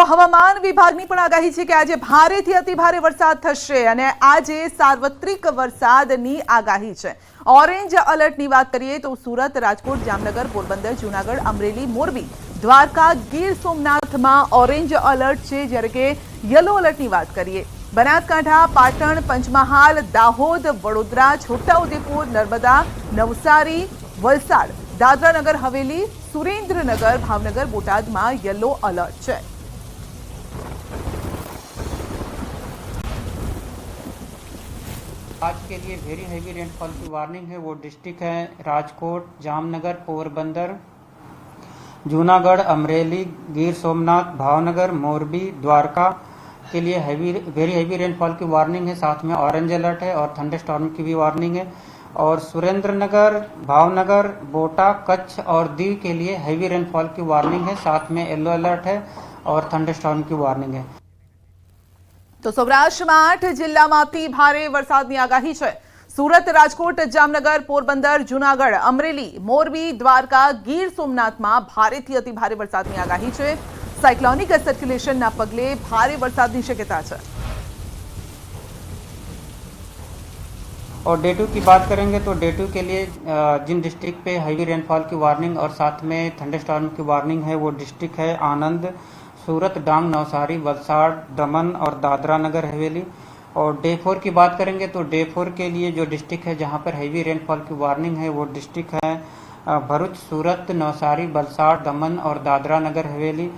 હવામાન વિભાગની પણ આગાહી છે કે આજે ભારેથી અતિભારે વરસાદ થશે અને આજે સાર્વત્રિક વરસાદની આગાહી છે। ઓરેન્જ એલર્ટની વાત કરીએ તો સુરત, રાજકોટ, જામનગર, પોરબંદર, જૂનાગઢ, અમરેલી, મોરબી, દ્વારકા, ગીર સોમનાથમાં ઓરેન્જ એલર્ટ છે, જ્યારે કે યલો એલર્ટની વાત કરીએ બનાસકાંઠા, પાટણ, પંચમહાલ, દાહોદ, વડોદરા, છોટાઉદેપુર, નર્મદા, નવસારી, વલસાડ, दादरा नगर हवेली, सुरेन्द्रनगर, भावनगर, बोटाद में येलो अलर्ट है। आज के लिए वेरी हैवी रेनफॉल की वार्निंग है। वो डिस्ट्रिक्ट है राजकोट, जामनगर, पोरबंदर, जूनागढ़, अमरेली, गिर सोमनाथ, भावनगर, मोरबी, द्वारका के लिए वेरी हैवी रेनफॉल की वार्निंग है। साथ में ऑरेंज अलर्ट है और थंडर स्टॉर्म की भी वार्निंग है। और सुरेंद्रनगर, भावनगर, बोटा, कच्छ और दीव के लिए हैवी रेनफॉल की वार्निंग है। साथ में येलो अलर्ट है और थंडर स्टॉर्म की वार्निंग है। तो सौराष्ट्र में 8 जिला में अति भारे वरसादनी आगाही है। सूरत, राजकोट, जामनगर, पोरबंदर, जूनागढ़, अमरेली, मोरबी, द्वारका, गीर सोमनाथ में भारेथी अति भारे वरसादनी आगाही है। साइक्लोनिक सर्क्युलेशन पगले भारे वरसादनी शक्यता है। और डे 2 की बात करेंगे तो डे 2 के लिए जिन डिस्ट्रिक्ट पे हैवी रेनफॉल की वार्निंग और साथ में थंडर स्टॉर्म की वार्निंग है वो डिस्ट्रिक्ट है आनंद, सूरत, डांग, नवसारी, वलसाड़, दमन और दादरा नगर हवेली। और डे 4 की बात करेंगे तो डे 4 के लिए जो डिस्ट्रिक्ट है जहां पर हैवी रेनफॉल की वार्निंग है वो डिस्ट्रिक्ट है भरूच, सूरत, नवसारी, वलसाड़, दमन और दादरा नगर हवेली।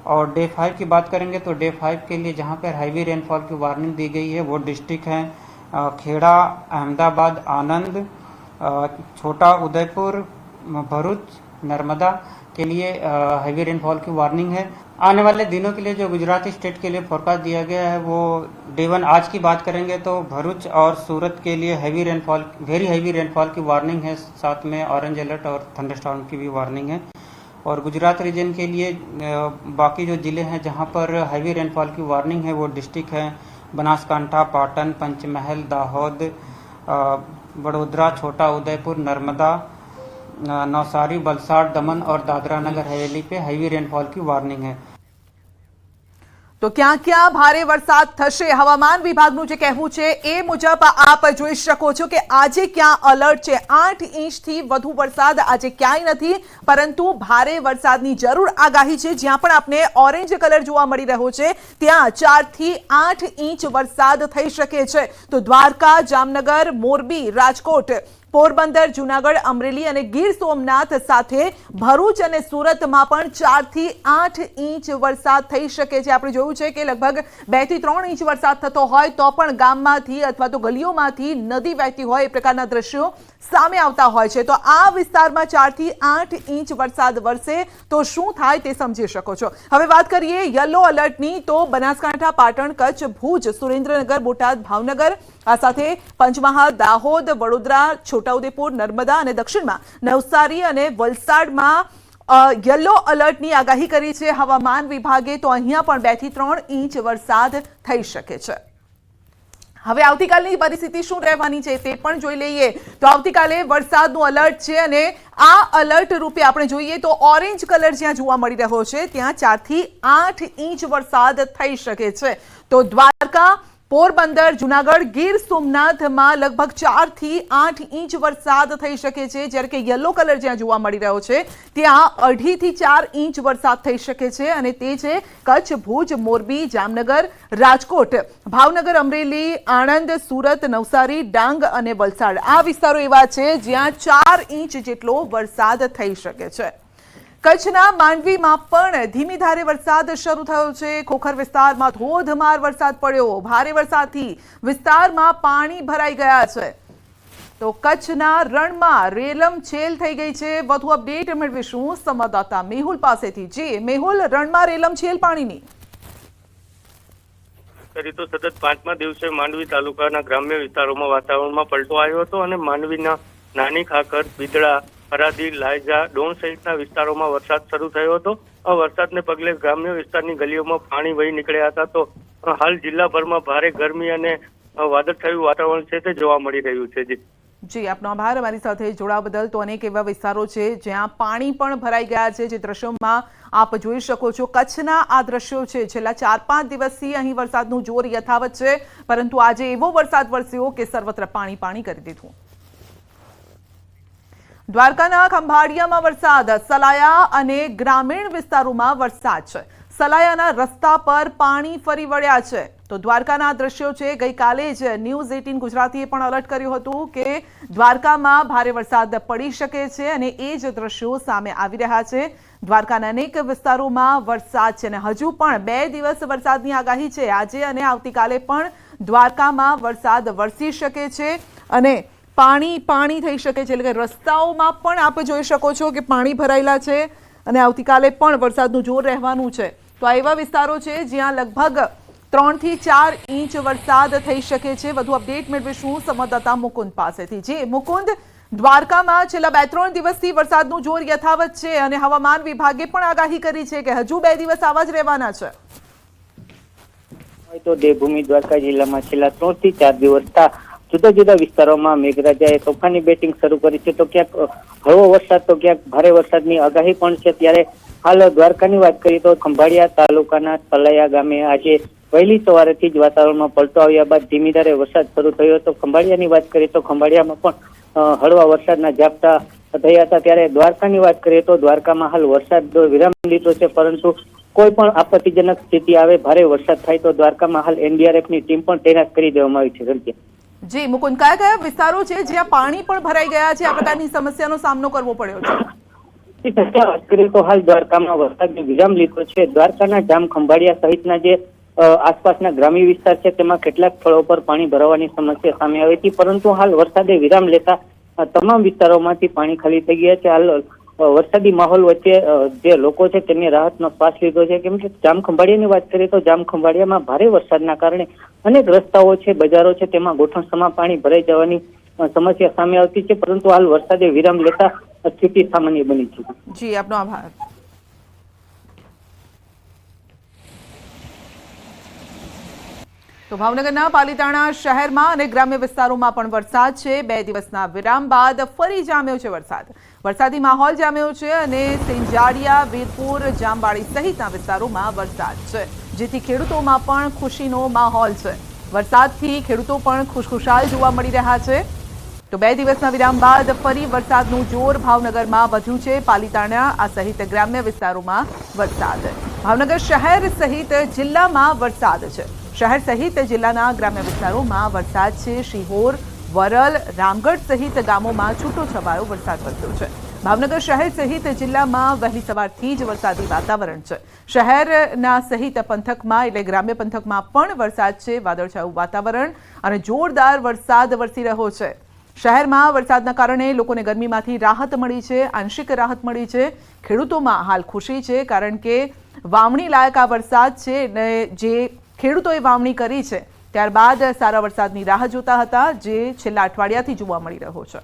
और डे 5 की बात करेंगे तो डे 5 के लिए जहां पर हैवी रेनफॉल की वार्निंग दी गई है वो डिस्ट्रिक्ट है खेड़ा, अहमदाबाद, आनंद, छोटा उदयपुर, भरूच, नर्मदा के लिए हैवी रेनफॉल की वार्निंग है। आने वाले दिनों के लिए जो गुजराती स्टेट के लिए फोरकास्ट दिया गया है वो डे 1 आज की बात करेंगे तो भरूच और सूरत के लिए वेरी हैवी रेनफॉल की वार्निंग है। साथ में ऑरेंज अलर्ट और थंडरस्टॉर्म की भी वार्निंग है। और गुजरात रीजन के लिए बाकी जो जिले हैं जहां पर हैवी रेनफॉल की वार्निंग है वो डिस्ट्रिक्ट है बनासकांठा, पाटन, पंचमहल, दाहोद, वडोदरा, छोटा उदयपुर, नर्मदा, नवसारी, वलसाड़, दमन और दादरा नगर हवेली पे हैवी रेनफॉल की वार्निंग है। तो क्या भारे वरसाद थशे हवामान विभागनुं जे कहेवुं छे ए मुजब आप जोई शको छो के आजे क्या अलर्ट छे। 8 इंच थी वधु वरसाद आजे क्यांय नथी, परंतु भारे वरसादनी जरूर आगाही छे। ज्यां पण आपने ऑरेंज कलर जोवा मळी रह्यो छे त्यां 4 થી 8 इंच वरसाद थई शके छे। तो द्वारका, जामनगर, मोरबी, राजकोट, पोरबंदर, जूनागढ़, अमरेली और गीर सोमनाथ साथे भरूच और सूरत में 4 થી 8 इंच वरसाद थई शके छे। आपणे जोयुं छे के लगभग 2 થી 3 इंच वरसाद थतो होय तो पण गाममांथी अथवा तो गलीओमांथी नदी वहेती होय ए प्रकारना दृश्यो सामे आवता होय छे। तो आ विस्तारमां 4 થી 8 इंच वरसाद वरसे तो शुं थाय ते समजी शको छो। हवे वात करीए येलो अलर्टनी तो बनासकांठा, पाटण, कच्छ, भूज, सुरेन्द्रनगर, बोटाद, भावनगर आ साथे पंचमहाल, दाहोद, वडोदरा, छोटाउदेपुर, नर्मदा और दक्षिण में नवसारी और वलसाड़ में येलो अलर्टनी आगाही करी छे हवामान विभागे। तो अहींया पण 2 થી 3 इंच वरसाद थई शके छे। हवे आवतीकालनी परिस्थिति शुं रहेवानी छे ते पण जोई लईए। तो आवतीकाले वरसादनुं अलर्ट छे अने आ अलर्ट रूपे आपणे जोईए तो ऑरेंज कलर ज्यां जोवा मळी रह्यो छे त्यां 4 થી 8 इंच वरसाद थई शके छे। तो द्वारका, पोरबंदर, जूनागढ़, गीर सोमनाथ में लगभग 4 થી 8 इंच वरसाद थई शके छे, ज्यारे के येलो कलर ज्यां जोवा मळी रह्यो छे त्यां 2.5 થી 4 इंच वरसाद थई शके छे अने ते छे कच्छ, भूज, मोरबी, जामनगर, राजकोट, भावनगर, अमरेली, आणंद, सूरत, नवसारी, डांग अने वलसाड। आ विस्तारो एवा छे ज्यां 4 इंच जेटलो वरसाद थई शके छे। कच्छना मांडवी में पण धीमी धारे वरसाद शुरू थयो छे। खोखर विस्तार में धोधमार वरसाद पड्यो। भारे वरसादथी विस्तार में पाणी भराई गया छे। तो कच्छना रण में रेलम छेल थई गई छे। वधु अपडेट मेळवीशुं संवाददाता मेहुल पासेथी। जी मेहुल, रण में रेलम छेल पाणीनी तो सतत 5मा दिवसे मांडवी तालुकाना ग्राम्य विस्तारों वातावरण में पलटो आव्यो हतो अने मांडवीना नानी खाकर, बीदड़ा, हरादी, लायजा, डोण सहितना विस्तारों वरसाद शुरू थयो हतो। आ वरसादने पगले ग्राम्य विस्तारनी गलीओमां पाणी वही निकळ्या हता। तो हाल जिल्लाभर में भारे गरमी अने वादळछाયું वातावरण छे ते जोवा मळी रह्युं छे। जी જી આપનો આભાર અમારી સાથે જોડાવા બદલ। તો અનેક એવા વિસ્તારો છે જ્યાં પાણી પણ ભરાઈ ગયા છે, જે દ્રશ્યોમાં આપ જોઈ શકો છો। કચ્છના આ દ્રશ્યો છે, છેલ્લા 4-5 દિવસથી અહીં વરસાદનું જોર યથાવત છે, પરંતુ આજે એવો વરસાદ વરસ્યો કે સર્વત્ર પાણી પાણી કરી દીધું। દ્વારકાના ખંભાળિયામાં વરસાદ, સલાયા અને ગ્રામીણ વિસ્તારોમાં વરસાદ છે। સલાયાના રસ્તા પર પાણી ફરી વળ્યા છે। તો દ્વારકાના દ્રશ્યો છે। ગઈકાલે જ ન્યૂઝ 18 ગુજરાતીએ પણ એલર્ટ કર્યું હતું કે દ્વારકામાં ભારે વરસાદ પડી શકે છે અને એ જ દ્રશ્યો સામે આવી રહ્યા છે। દ્વારકાના અનેક વિસ્તારોમાં વરસાદ છે અને હજુ પણ 2 દિવસ વરસાદની આગાહી છે। આજે અને આવતીકાલે પણ દ્વારકામાં વરસાદ વરસી શકે છે અને પાણી પાણી થઈ શકે છે, એટલે કે રસ્તાઓમાં પણ આપ જોઈ શકો છો કે પાણી ભરાયેલા છે અને આવતીકાલે પણ વરસાદનું જોર રહેવાનું છે। તો આ એવા વિસ્તારો છે જ્યાં લગભગ 3 થી 4 ઇંચ વરસાદ થઈ શકે છે। વધુ અપડેટ મેળવીશું સંવાદદાતા મુકુંદ પાસેથી। જી મુકુંદ, દ્વારકામાં છેલ્લા 2-3 દિવસથી વરસાદનું જોર યથાવત છે અને હવામાન વિભાગે પણ આગાહી કરી છે કે હજુ 2 દિવસ આવા જ રહેવાના છે। તો દેવભૂમિ દ્વારકા જિલ્લામાં છેલ્લા 3 થી 4 દિવસથી જુદા જુદા વિસ્તારોમાં મેઘરાજાએ તોફાની બેટિંગ શરૂ કરી છે। તો ક્યાંક હળવો વરસાદ તો ક્યાંક ભારે વરસાદની આગાહી પણ છે। ત્યારે હાલ દ્વારકાની વાત કરીએ તો ખંભાળિયા તાલુકાના સલાયા ગામે આજે વહેલી સવારેથી જ વાતાવરણમાં પલટો આવ્યા બાદ ધીમી ધારે વરસાદ શરૂ થયો હતો। ખંભાળિયાની વાત કરીએ તો ખંભાળિયામાં પણ હળવા વરસાદના ઝાપટા થયા હતા। ત્યારે દ્વારકાની વાત કરીએ તો દ્વારકામાં હાલ વરસાદ વિરામ લીધો છે, પરંતુ કોઈ પણ આપત્તિજનક સ્થિતિ આવે, ભારે વરસાદ થાય તો દ્વારકામાં હાલ એનડીઆરએફની ટીમ પણ તૈનાત કરી દેવામાં આવી છે। જી મુકુંદ, કયા કયા વિસ્તારો છે જ્યાં પાણી પણ ભરાઈ ગયા છે, આ પ્રકારની સમસ્યાનો સામનો કરવો પડ્યો છે? વાત કરીએ તો હાલ દ્વારકામાં વરસાદે વિરામ લીધો છે। દ્વારકાના જામ ખંભાળિયા સહિતના જે આસપાસના ગ્રામ્ય વિસ્તાર છે તેમાં કેટલાક સ્થળો પર પાણી ભરાવાની સમસ્યા સામે આવી હતી, પરંતુ હાલ વરસાદે વિરામ લેતા તમામ વિસ્તારોમાંથી પાણી ખાલી થઈ ગયા છે। હાલ વરસાદી માહોલ વચ્ચે જે લોકો છે તેમને રાહતનો શ્વાસ લીધો છે, કેમ કે જામ ખંભાળિયાની વાત કરીએ તો જામ ખંભાળિયામાં ભારે વરસાદના કારણે અનેક રસ્તાઓ છે, બજારો છે, તેમાં ગોઠણસમાં પાણી ભરાઈ જવાની સમસ્યા સામે આવતી છે, પરંતુ હાલ વરસાદે વિરામ લેતા સ્થિતિ સામાન્ય બની છે। જી આપનો આભાર। તો ભાવનગરના પાલીતાણા શહેરમાં અને ગ્રામ્ય વિસ્તારોમાં પણ વરસાદ છે। 2 દિવસના વિરામ બાદ ફરી જામ્યો છે વરસાદ। વરસાદી માહોલ જામ્યો છે અને સેંજાડિયા, વીરપુર, જામવાડી સહિતના વિસ્તારોમાં વરસાદ છે, જેથી ખેડૂતોમાં પણ ખુશીનો માહોલ છે। વરસાદથી ખેડૂતો પણ ખુશખુશાલ જોવા મળી રહ્યા છે। તો 2 દિવસના વિરામ બાદ ફરી વરસાદનું જોર ભાવનગરમાં વધ્યું છે। પાલીતાણા આ સહિત ગ્રામ્ય વિસ્તારોમાં વરસાદ। ભાવનગર શહેર સહિત જિલ્લામાં વરસાદ છે। શહેર સહિત જિલ્લાના ગ્રામ્ય વિસ્તારોમાં વરસાદ છે। શિહોર, વરલ, રામગઢ સહિત ગામોમાં છૂટો છવાયો વરસાદ વરસ્યો છે। ભાવનગર શહેર સહિત જિલ્લામાં વહેલી સવારથી જ વરસાદી વાતાવરણ છે। શહેરના સહિત પંથકમાં એટલે ગ્રામ્ય પંથકમાં પણ વરસાદ છે। વાદળછાયું વાતાવરણ અને જોરદાર વરસાદ વરસી રહ્યો છે। શહેરમાં વરસાદના કારણે લોકોને ગરમીમાંથી રાહત મળી છે, આંશિક રાહત મળી છે। ખેડૂતોમાં હાલ ખુશી છે, કારણ કે વાવણી લાયક આ વરસાદ છે અને જે ખેડૂતોએ વાવણી કરી છે ત્યારબાદ સારા વરસાદની રાહ જોતા હતા, જે છેલ્લા અઠવાડિયાથી જોવા મળી રહ્યો છે।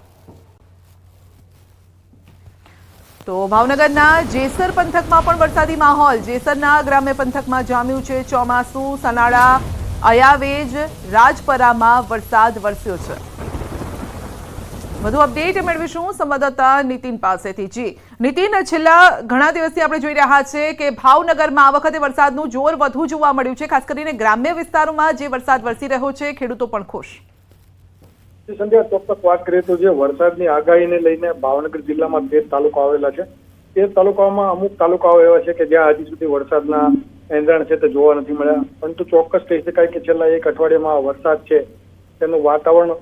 તો ભાવનગરના જેસર પંથકમાં પણ વરસાદી માહોલ। જેસરના ગ્રામ્ય પંથકમાં જામ્યું છે ચોમાસું। સનાળા, અયાવેજ, રાજપરામાં વરસાદ વરસ્યો છે। વધુ અપડેટ મેળવીશું સંવાદદાતા નીતિન પાસેથી। જી નીતિન, છેલ્લા ઘણા દિવસથી આપણે જોઈ રહ્યા છે કે ભાવનગરમાં આ વખતે વરસાદનું જોર વધુ જોવા મળ્યું છે, ખાસ કરીને ગ્રામ્ય વિસ્તારોમાં જે વરસાદ વરસી રહ્યો છે, ખેડૂતો પણ ખુશ। સંધ્યા, ચોક્કસ વાત કરીએ તો જે વરસાદની આગાહીને લઈને ભાવનગર જિલ્લામાં 13 તાલુકા આવેલા છે। 13 તાલુકાઓમાં અમુક તાલુકાઓ એવા છે કે જ્યાં હજી સુધી વરસાદના એંધાણ છે તે જોવા નથી મળ્યા, પરંતુ ચોક્કસ કહી શકાય કે છેલ્લા 1 અઠવાડિયામાં વરસાદ છે તેનું વાતાવરણ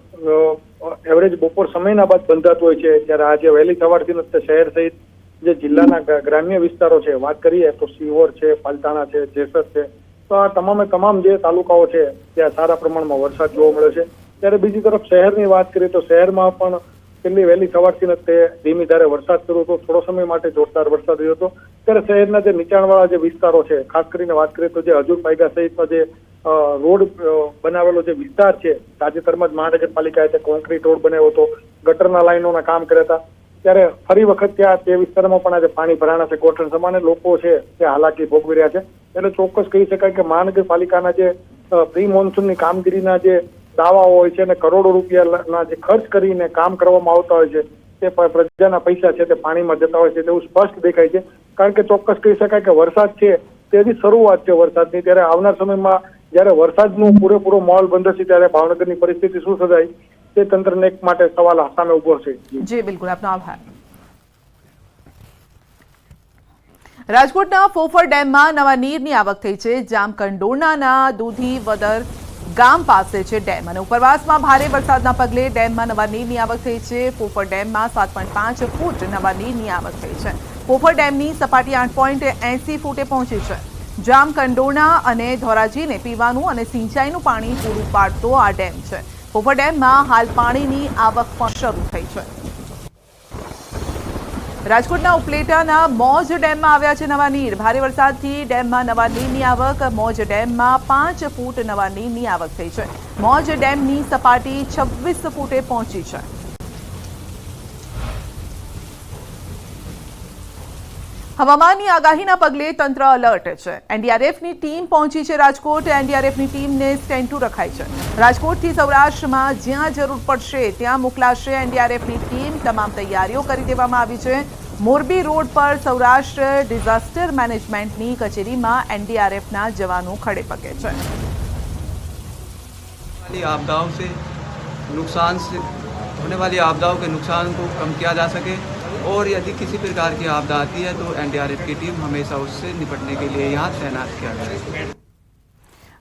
એવરેજ બપોર સમયના બાદ બંધાતું હોય છે। ત્યારે આજે વહેલી સવારથી શહેર સહિત જે જિલ્લાના ગ્રામ્ય વિસ્તારો છે, વાત કરીએ તો શિહોર છે, પાલીતાણા છે, જેસર છે, તો આ તમામ જે તાલુકાઓ છે ત્યાં સારા પ્રમાણમાં વરસાદ જોવા મળ્યો છે। ત્યારે બીજી તરફ શહેરની વાત કરીએ તો શહેરમાં પણ છેલ્લી વહેલી સવારથી તે ધીમી ધારે વરસાદ શરૂ હતો, થોડો સમય માટે જોરદાર વરસાદ રહ્યો હતો। ત્યારે શહેરના જે નીચાણવાળા જે વિસ્તારો છે, ખાસ કરીને વાત કરીએ તો જે હજુર પાયગા સહિતનો જે રોડ બનાવેલો જે વિસ્તાર છે, તાજેતરમાં જ મહાનગરપાલિકાએ કોન્ક્રીટ રોડ બનાવ્યો હતો, ગટરના લાઈનોના કામ કર્યા હતા, ત્યારે ફરી વખત ત્યાં તે વિસ્તારમાં પણ આજે પાણી ભરાણા છે। ગોઠણ સમાને લોકો છે તે હાલાકી ભોગવી રહ્યા છે। એટલે ચોક્કસ કહી શકાય કે મહાનગરપાલિકાના જે પ્રી મોન્સૂનની કામગીરીના જે દાવાઓ હોય છે અને કરોડો રૂપિયાના જે ખર્ચ કરીને કામ કરવામાં આવતા હોય છે તે પ્રજાના પૈસા છે તે પાણીમાં જતા હોય છે તેવું સ્પષ્ટ દેખાય છે. કારણ કે ચોક્કસ કહી શકાય કે વરસાદ છે તેની શરૂઆત છે વરસાદની, ત્યારે આવનાર સમયમાં જયારે વરસાદનો પૂરેપૂરો માહોલ બંધાશે ત્યારે ભાવનગરની પરિસ્થિતિ શું સર્જાય તે તંત્રને એક માટે સવાલ સામે ઉભો છે. જી બિલકુલ, આપનો આભાર. રાજકોટના ફોફર ડેમમાં નવા નીરની આવક થઈ છે. જામકંડોરણાના દૂધીવદર ગામ પાસે છે ડેમ અને ઉપરવાસમાં ભારે વરસાદના પગલે ડેમમાં નવા નીરની આવક થઈ છે. ફોફર ડેમમાં 7.5 ફૂટ નવા નીરની આવક થઈ છે. ફોફર ડેમની સપાટી 8.80 ફૂટે પહોંચી છે. જામકંડોરણા અને ધોરાજીને પીવાનું અને સિંચાઈનું પાણી પૂરું પાડતો આ ડેમ છે. ફોફર ડેમમાં હાલ પાણીની આવક પણ શરૂ થઈ છે. રાજકોટના ઉપલેટાના મોજ ડેમમાં આવ્યા છે નવા નીર. ભારે વરસાદથી ડેમમાં નવા નીરની આવક. મોજ ડેમમાં 5 ફૂટ નવા નીરની આવક થઈ છે. મોજ ડેમની સપાટી 26 ફૂટે પહોંચી છે. હવામાનની આગાહીના પગલે તંત્ર એલર્ટ છે. એનડીઆરએફની ટીમ પહોંચી છે રાજકોટ. એનડીઆરએફની ટીમને સ્ટેન્ડ 2 રખાઈ છે. રાજકોટથી સૌરાષ્ટ્રમાં જ્યાં જરૂર પડશે ત્યાં મોકલાશે એનડીઆરએફની ટીમ. તમામ તૈયારીઓ કરી દેવામાં આવી છે. મોરબી રોડ પર સૌરાષ્ટ્ર ડિઝાસ્ટર મેનેજમેન્ટની કચેરીમાં એનડીઆરએફના જવાનો ખડે પગે છે. आपदाओं से होने वाली आपदाओं के नुकसान को कम किया जा सके और यदि किसी प्रकार की आपदा आती है तो एनडीआरएफ की टीम हमेशा उससे निपटने के लिए यहाँ तैनात किया गया है.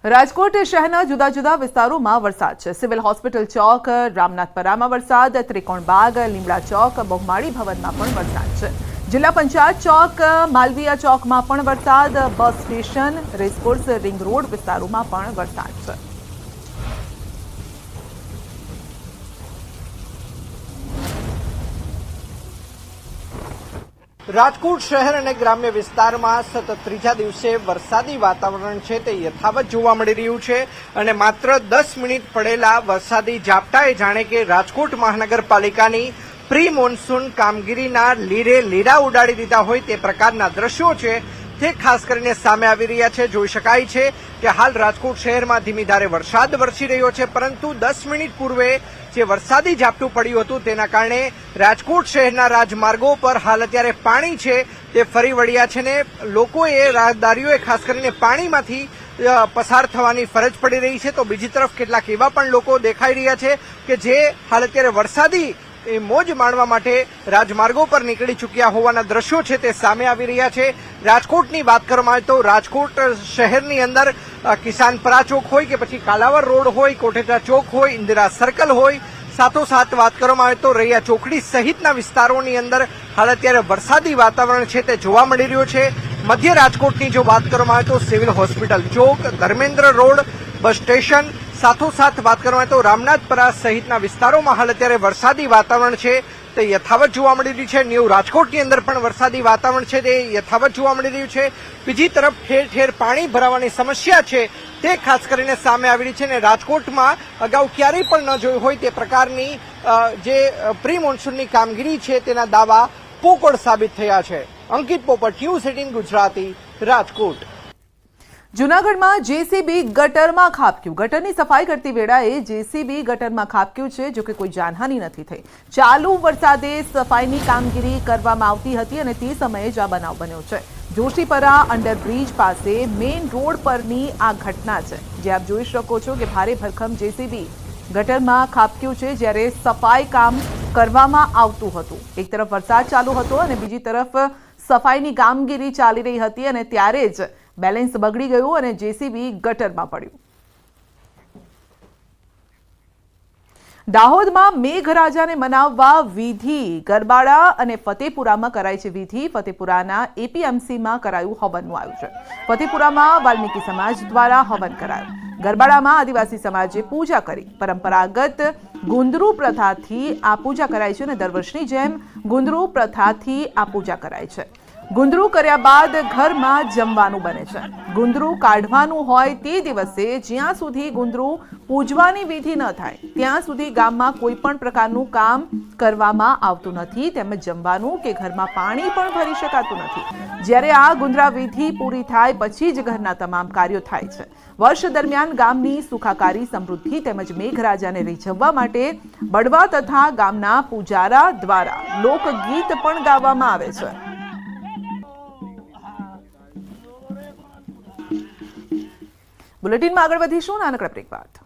રાજકોટ શહેરના જુદા જુદા વિસ્તારોમાં વરસાદ છે. સિવિલ હોસ્પિટલ ચોક, રામનાથપરામાં વરસાદ, ત્રિકોણબાગ, લીમડા ચોક, બહુમાળી ભવનમાં પણ વરસાદ છે. જિલ્લા પંચાયત ચોક, માલવીયા ચોકમાં પણ વરસાદ. Bus station, racecourse, ring road વિસ્તારોમાં પણ વરસાદ છે. રાજકોટ શહેર અને ગ્રામ્ય વિસ્તારમાં સતત ત્રીજા દિવસે વરસાદી વાતાવરણ છે તે યથાવત જોવા મળી રહ્યું છે અને માત્ર 10 મિનિટ પડેલા વરસાદી ઝાપટાએ જાણે કે રાજકોટ મહાનગરપાલિકાની પ્રી મોન્સૂન કામગીરીના લીરે લીરા ઉડાડી દીધા હોય તે પ્રકારના દ્રશ્યો છે તે ખાસ કરીને સામે આવી રહ્યા છે. જોઈ શકાય છે કે હાલ રાજકોટ શહેરમાં ધીમી ધારે વરસાદ વરસી રહ્યો છે, પરંતુ 10 મિનિટ પૂર્વે જે વરસાદી ઝાપટું પડ્યું હતું તેના કારણે રાજકોટ શહેરના રાજમાર્ગો પર હાલ અત્યારે પાણી છે તે ફરી વળ્યા છે ને લોકોએ, રાહદારીઓએ ખાસ કરીને પાણીમાંથી પસાર થવાની ફરજ પડી રહી છે. તો બીજી તરફ કેટલાક એવા પણ લોકો દેખાઈ રહ્યા છે કે જે હાલ અત્યારે વરસાદી મોજ માણવા માટે રાજમાર્ગો પર નીકળી ચૂક્યા હોવાના દ્રશ્યો છે તે સામે આવી રહ્યા છે. રાજકોટની વાત કરવામાં આવે તો રાજકોટ શહેરની અંદર કિસાનપરા ચોક હોય કે પછી કાલાવર રોડ હોય, કોટેચા ચોક હોય, ઇન્દિરા સર્કલ હોય, સાથોસાથ વાત કરવામાં આવે તો રૈયા ચોકડી સહિતના વિસ્તારોની અંદર હાલ અત્યારે વરસાદી વાતાવરણ છે તે જોવા મળી રહ્યું છે. મધ્ય રાજકોટની જો વાત કરવામાં આવે તો સિવિલ હોસ્પિટલ ચોક, ધર્મેન્દ્ર રોડ, બસ સ્ટેશન, સાથોસાથ વાત કરવામાં આવે તો રામનાથપરા સહિતના વિસ્તારોમાં હાલ અત્યારે વરસાદી વાતાવરણ છે તે યથાવત જોવા મળી રહ્યું છે. ન્યૂ રાજકોટની અંદર પણ વરસાદી વાતાવરણ છે તે યથાવત જોવા મળી રહ્યું છે. બીજી તરફ ઠેર ઠેર પાણી ભરાવાની સમસ્યા છે તે ખાસ કરીને સામે આવી રહી છે અને રાજકોટમાં અગાઉ ક્યારેય પણ ન જોઈ હોય તે પ્રકારની જે પ્રી મોન્સૂનની કામગીરી છે તેના દાવા પોકળ સાબિત થયા છે. અંકિત પોપટ, News18 ગુજરાતી, રાજકોટ. જૂનાગઢમાં જેસીબી ગટરમાં ખાબક્યું. ગટરની સફાઈ કરતી વેળાએ જેસીબી ગટરમાં ખાબક્યું છે, જો કે કોઈ જાનહાનિ નથી થઈ. ચાલુ વરસાદે સફાઈની કામગીરી કરવામાં આવતી હતી અને તે સમયે જ આ બનાવ બન્યો છે. જોશીપરા અંડરબ્રિજ પાસે મેઇન રોડ પરની આ ઘટના છે, જે આપ જોઈ શકો છો કે ભારે ભરખમ જેસીબી ગટરમાં ખાબક્યું છે જ્યારે સફાઈ કામ કરવામાં આવતું હતું. એક તરફ વરસાદ ચાલુ હતો અને બીજી તરફ સફાઈની કામગીરી ચાલી રહી હતી અને ત્યારે જ બેલેન્સ બગડી ગયું અને જેસીબી ગટરમાં પડ્યું. દાહોદમાં મેઘરાજાને મનાવવા વિધિ ગરબાડા અને ફતેપુરામાં કરાઈ છે વિધિ. ફતેપુરાના એપીએમસીમાં કરાયું હવનનું આયોજન. ફતેપુરામાં વાલ્મીકી સમાજ દ્વારા હવન કરાયું. ગરબાડામાં આદિવાસી સમાજે પૂજા કરી. પરંપરાગત ગુંદરુ પ્રથાથી આ પૂજા કરાય છે અને દર વર્ષની જેમ ગુંદરુ પ્રથાથી આ પૂજા કરાય છે. ગુંદરું કર્યા બાદ ઘરમાં જમવાનું બને છે. ગુંદરું કાઢવાનું હોય તે દિવસે જ્યાં સુધી ગુંદરું પૂજવાની વિધિ ન થાય ત્યાં સુધી ગામમાં કોઈ પણ પ્રકારનું કામ કરવામાં આવતું નથી, તેમજ જમવાનું કે ઘરમાં પાણી પણ ભરી શકાતું નથી. જ્યારે આ ગુંદરા વિધિ પૂરી થાય પછી જ ઘરના તમામ કાર્યો થાય છે. વર્ષ દરમિયાન ગામની સુખાકારી, સમૃદ્ધિ તેમજ મેઘરાજાને રીઝવવા માટે બળવા તથા ગામના પૂજારા દ્વારા લોકગીત પણ ગાવામાં આવે છે. બુલેટિનમાં આગળ વધીશું નાનકડા બ્રેક બાદ.